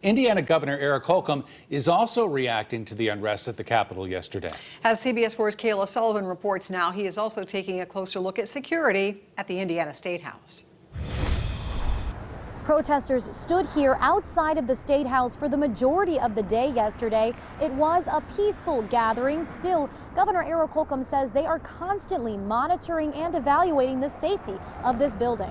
Indiana Governor Eric Holcomb is also reacting to the unrest at the Capitol yesterday. As CBS 4's Kayla Sullivan reports now, he is also taking a closer look at security at the Indiana State House. Protesters stood here outside of the State House for the majority of the day yesterday. It was a peaceful gathering. Still, Governor Eric Holcomb says they are constantly monitoring and evaluating the safety of this building.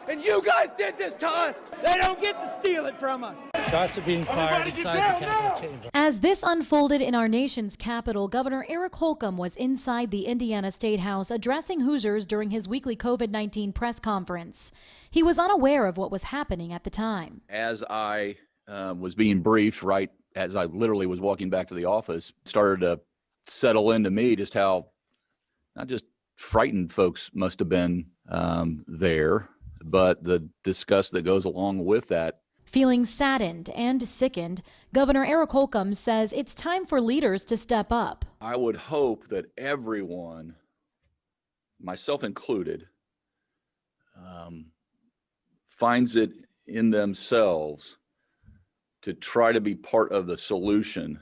And you guys did this to us. They don't get to steal it from us. Shots are being fired inside the Capitol chamber. As this unfolded in our nation's capital, Governor Eric Holcomb was inside the Indiana State House addressing Hoosiers during his weekly COVID-19 press conference. He was unaware of what was happening at the time. As I was being briefed, right as I literally was walking back to the office, started to settle into me just how not just frightened folks must have been there, but the disgust that goes along with that. Feeling saddened and sickened, Governor Eric Holcomb says it's time for leaders to step up. I would hope that everyone, myself included, finds it in themselves to try to be part of the solution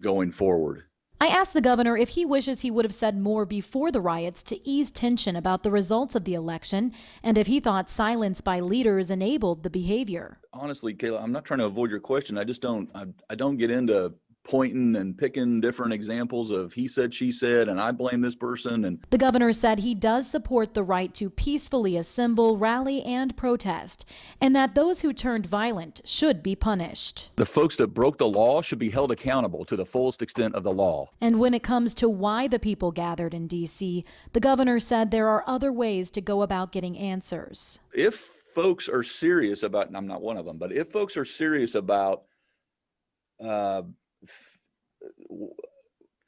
going forward. I asked the governor if he wishes he would have said more before the riots to ease tension about the results of the election, and if he thought silence by leaders enabled the behavior. Honestly, Kayla, I'm not trying to avoid your question. I don't get into pointing and picking different examples of he said, she said, and I blame this person. And the governor said he does support the right to peacefully assemble, rally, and protest, and that those who turned violent should be punished. The folks that broke the law should be held accountable to the fullest extent of the law. And when it comes to why the people gathered in D.C., the governor said there are other ways to go about getting answers. If folks are serious about, and I'm not one of them, but if folks are serious about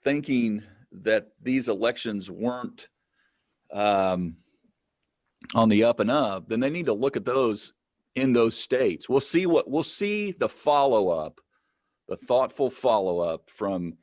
thinking that these elections weren't on the up and up, then they need to look at those in those states. We'll see the follow-up, the thoughtful follow-up from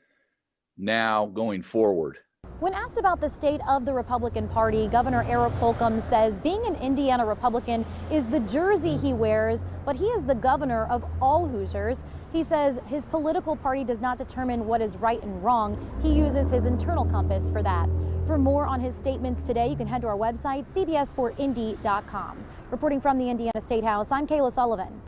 now going forward. When asked about the state of the Republican Party, Governor Eric Holcomb says being an Indiana Republican is the jersey he wears, but he is the governor of all Hoosiers. He says his political party does not determine what is right and wrong. He uses his internal compass for that. For more on his statements today, you can head to our website, cbs4indy.com. Reporting from the Indiana State House, I'm Kayla Sullivan.